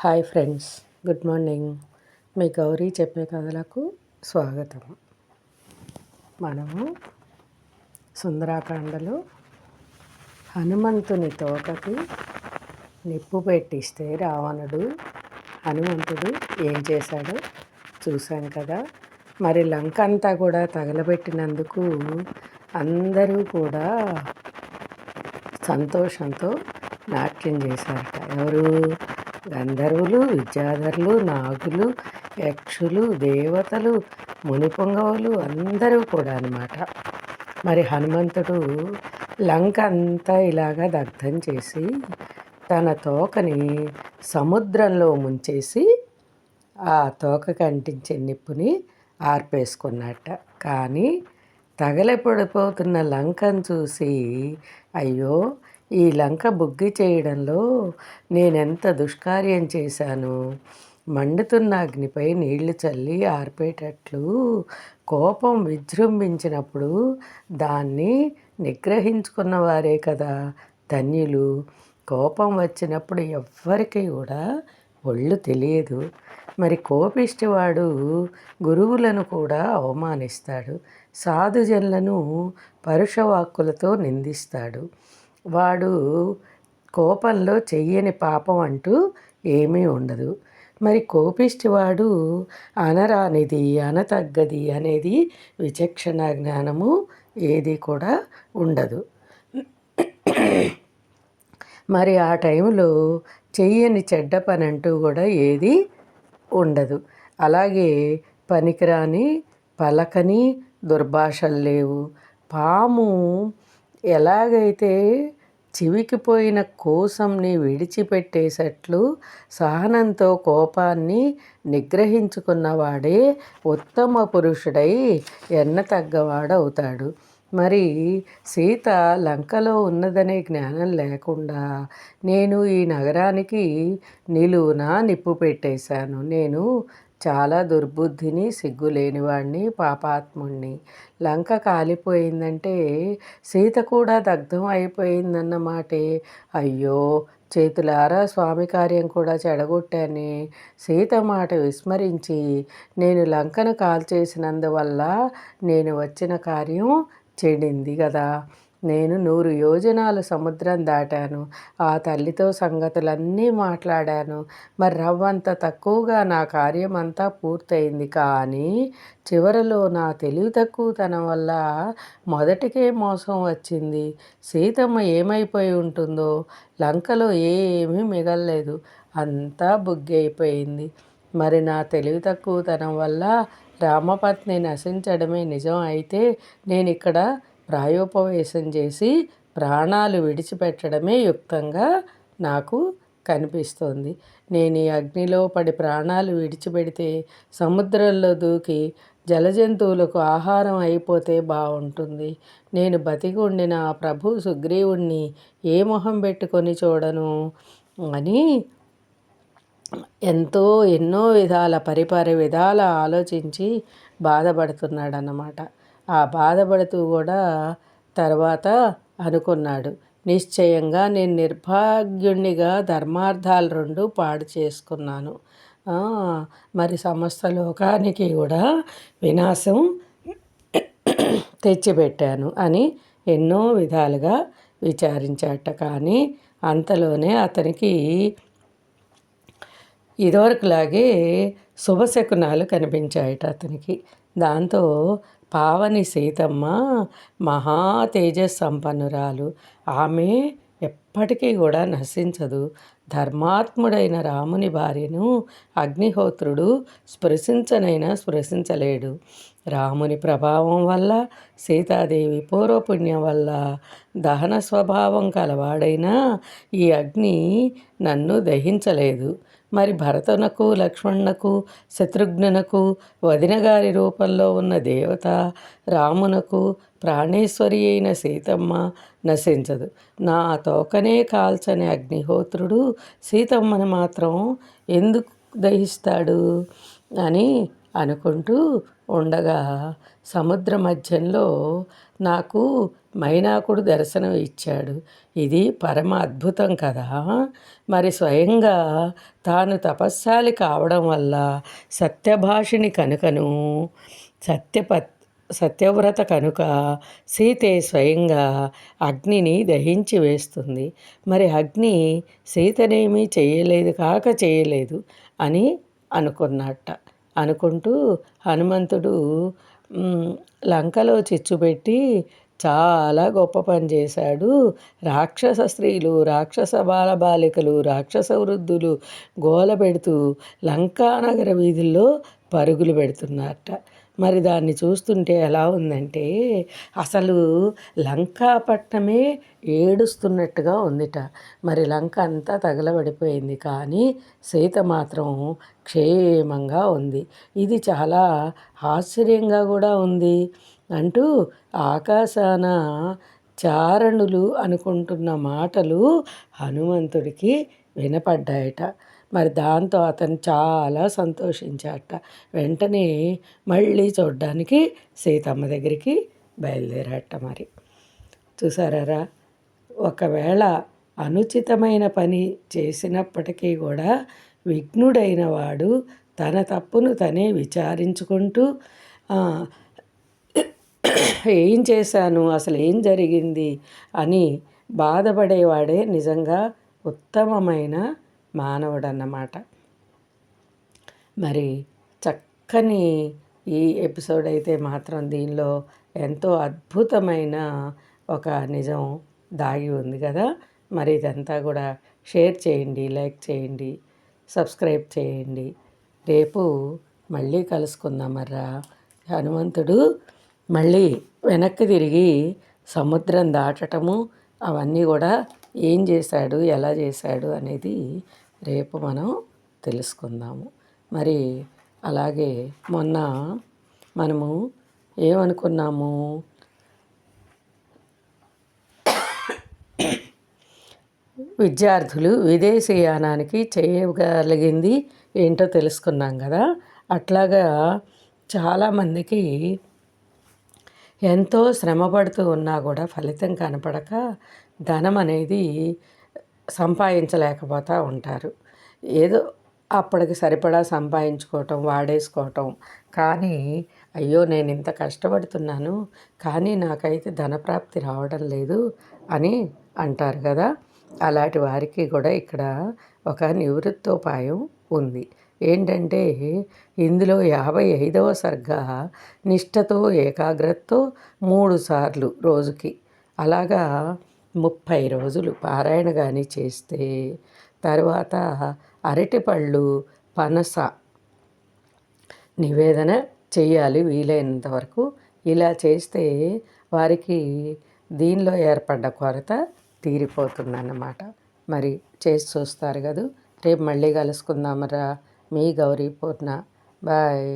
Hi friends, good morning. మీ గౌరీ చెప్పే కథలకు స్వాగతం. మనము సుందరాకాండలో హనుమంతుని తోకకి నిప్పు పెట్టిస్తే హనుమంతుడు ఏం చేశాడో చూశాం కదా. మరి లంక అంతా కూడా తగలబెట్టినందుకు అందరూ కూడా సంతోషంతో నాట్యం చేశారట. ఎవరు? గంధర్వులు, విద్యాధరులు, నాగులు, యక్షులు, దేవతలు, మునిపొంగవులు అందరూ కూడా అన్నమాట. మరి హనుమంతుడు లంక అంతా ఇలాగా దగ్ధం చేసి తన తోకని సముద్రంలో ముంచేసి ఆ తోకకి అంటించే నిప్పుని ఆర్పేసుకున్నట్ట. కానీ తగలపడిపోతున్న లంకను చూసి, అయ్యో, ఈ లంక బుగ్గి చేయడంలో నేనెంత దుష్కార్యం చేశాను, మండుతున్న అగ్నిపై నీళ్లు చల్లి ఆర్పేటట్లు కోపం విజృంభించినప్పుడు దాన్ని నిగ్రహించుకున్న వారే కదా ధన్యులు. కోపం వచ్చినప్పుడు ఎవ్వరికీ కూడా ఒళ్ళు తెలియదు. మరి కోపిష్టివాడు గురువులను కూడా అవమానిస్తాడు, సాధుజనులను పరుషవాక్కులతో నిందిస్తాడు. వాడు కోపంలో చెయ్యని పాపం అంటూ ఏమీ ఉండదు. మరి కోపిష్టివాడు అనరానిది, అనతగ్గది అనేది విచక్షణ జ్ఞానము ఏది కూడా ఉండదు. మరి ఆ టైంలో చెయ్యని చెడ్డ పని అంటూ కూడా ఏది ఉండదు. అలాగే పనికిరాని, పలకని దుర్భాషలు లేవు. పాము ఎలాగైతే చివికిపోయిన కోసంని విడిచిపెట్టేసట్లు సహనంతో కోపాన్ని నిగ్రహించుకున్నవాడే ఉత్తమ పురుషుడై ఎన్నతగ్గవాడవుతాడు. మరి సీత లంకలో ఉన్నదనే జ్ఞానం లేకుండా నేను ఈ నగరానికి నిలువునా నిప్పు పెట్టేశాను, నేను చాలా దుర్బుద్ధిని, సిగ్గులేనివాడిని, పాపాత్ముణ్ణి, లంక కాలిపోయిందంటే సీత కూడా దగ్ధం అయిపోయిందన్నమాటే. అయ్యో, చేతులారా స్వామి కార్యం కూడా చెడగొట్టానే. సీత మాట విస్మరించి నేను లంకను కాల్చేసినందువల్ల నేను వచ్చిన కార్యం చెడింది కదా. నేను 100 యోజనాలు సముద్రం దాటాను, ఆ తల్లితో సంగతులన్నీ మాట్లాడాను. మరి రవ్వంత తక్కువగా నా కార్యం అంతా పూర్తయింది. కానీ చివరలో నా తెలివి తక్కువతనం వల్ల మొదటికే మోసం వచ్చింది. సీతమ్మ ఏమైపోయి ఉంటుందో, లంకలో ఏమీ మిగల్లేదు, అంతా బుగ్గి అయిపోయింది. మరి నా తెలివి తక్కువతనం వల్ల రామపత్ని నశించడమే నిజం అయితే నేను ఇక్కడ ప్రాయోపవేశం చేసి ప్రాణాలు విడిచిపెట్టడమే యుక్తంగా నాకు కనిపిస్తోంది. నేను ఈ అగ్నిలో పడి ప్రాణాలు విడిచిపెడితే సముద్రంలో దూకి జలజంతువులకు ఆహారం అయిపోతే బాగుంటుంది. నేను బతికి ఉండిన ఆ ప్రభు సుగ్రీవుణ్ణి ఏ మొహం పెట్టుకొని చూడను అని ఎన్నో విధాల విధాల ఆలోచించి బాధపడుతున్నాడన్నమాట. ఆ బాధపడుతూ కూడా తర్వాత అనుకున్నాడు, నిశ్చయంగా నేను నిర్భాగ్యుణ్ణిగా ధర్మార్థాలు 2 పాడు చేసుకున్నాను. మరి సమస్త లోకానికి కూడా వినాశం తెచ్చిపెట్టాను అని ఎన్నో విధాలుగా విచారించాట. కానీ అంతలోనే అతనికి ఇదివరకులాగే శుభశకునాలు కనిపించాయట అతనికి. దాంతో పావని సీతమ్మ మహా తేజస్సంపన్నురాలు, ఆమె ఎప్పటికీ కూడా నశించదు. ధర్మాత్ముడైన రాముని భార్యను అగ్నిహోత్రుడు స్పృశించలేడు. రాముని ప్రభావం వల్ల, సీతాదేవి పూర్వపుణ్యం వల్ల దహన స్వభావం కలవాడైన ఈ అగ్ని నన్ను దహించలేదు. మరి భరతునకు, లక్ష్మణునకు, శత్రుఘ్నునకు వదినగారి రూపంలో ఉన్న దేవత, రామునకు ప్రాణేశ్వరి అయిన సీతమ్మ నశించదు. నా తోకనే కాల్చని అగ్నిహోత్రుడు సీతమ్మను మాత్రం ఎందుకు దహిస్తాడు అని అనుకుంటూ ఉండగా సముద్ర మధ్యంలో నాకు మైనాకుడు దర్శనం ఇచ్చాడు. ఇది పరమ అద్భుతం కదా. మరి స్వయంగా తాను తపస్శాలి కావడం వల్ల సత్యభాషిణి కనుకను సత్యవ్రత కనుక సీతే స్వయంగా అగ్నిని దహించి వేస్తుంది. మరి అగ్ని సీతనేమీ చేయలేదు అని అనుకున్నట్ట. అనుకుంటూ హనుమంతుడు లంకలో చిచ్చుపెట్టి చాలా గొప్ప పని చేశాడు. రాక్షస స్త్రీలు, రాక్షస బాలబాలికలు, రాక్షస వృద్ధులు గోల పెడుతూ లంకానగర వీధుల్లో పరుగులు పెడుతున్నారట. మరి దాన్ని చూస్తుంటే ఎలా ఉందంటే అసలు లంకాపట్నమే ఏడుస్తున్నట్టుగా ఉందిట. మరి లంక అంతా తగలబడిపోయింది, కానీ సీత మాత్రం క్షేమంగా ఉంది. ఇది చాలా ఆశ్చర్యంగా కూడా ఉంది అంటూ ఆకాశాన చారణులు అనుకుంటున్న మాటలు హనుమంతుడికి వినపడ్డాయట. మరి దాంతో అతను చాలా సంతోషించాట. వెంటనే మళ్ళీ చూడ్డానికి సీతమ్మ దగ్గరికి బయలుదేరాట. మరి చూసారా, ఒకవేళ అనుచితమైన పని చేసినప్పటికీ కూడా విఘ్నుడైన వాడు తన తప్పును తనే విచారించుకుంటూ ఏం చేశాను, అసలు ఏం జరిగింది అని బాధపడేవాడే నిజంగా ఉత్తమమైన మానవుడన్నమాట. మరి చక్కని ఈ ఎపిసోడ్ అయితే మాత్రం దీనిలో ఎంతో అద్భుతమైన ఒక నిజం దాగి ఉంది కదా. మరి ఇదంతా కూడా షేర్ చేయండి, లైక్ చేయండి, సబ్స్క్రైబ్ చేయండి. రేపు మళ్ళీ కలుసుకుందాం. మర్రా హనుమంతుడు మళ్ళీ వెనక్కి తిరిగి సముద్రం దాటటము అవన్నీ కూడా ఏం చేశాడు, ఎలా చేశాడు అనేది రేపు మనం తెలుసుకుందాము. మరి అలాగే మొన్న మనము ఏమనుకున్నాము, విద్యార్థులు విదేశీయానానికి చేయగలిగింది ఏంటో తెలుసుకున్నాం కదా. అట్లాగా చాలామందికి ఎంతో శ్రమపడుతూ ఉన్నా కూడా ఫలితం కనపడక ధనం అనేది సంపాదించలేకపోతూ ఉంటారు. ఏదో అప్పటికి సరిపడా సంపాదించుకోవటం, వాడేసుకోవటం. కానీ అయ్యో నేను ఇంత కష్టపడుతున్నాను కానీ నాకైతే ధనప్రాప్తి రావడం లేదు అని అంటారు కదా. అలాంటి వారికి కూడా ఇక్కడ ఒక నివృత్తోపాయం ఉంది. ఏంటంటే ఇందులో 55వ సర్గ నిష్ఠతో ఏకాగ్రతతో 3 సార్లు రోజుకి అలాగా 30 రోజులు పారాయణ కానీ చేస్తే తర్వాత అరటిపళ్ళు, పనస నివేదన చేయాలి వీలైనంత వరకు. ఇలా చేస్తే వారికి దీనిలో ఏర్పడ్డ కొరత తీరిపోతుందన్నమాట. మరి చేసి చూస్తారు కదా. రేపు మళ్ళీ కలుసుకుందామరా. మీ గౌరీ పూర్ణ. బాయ్.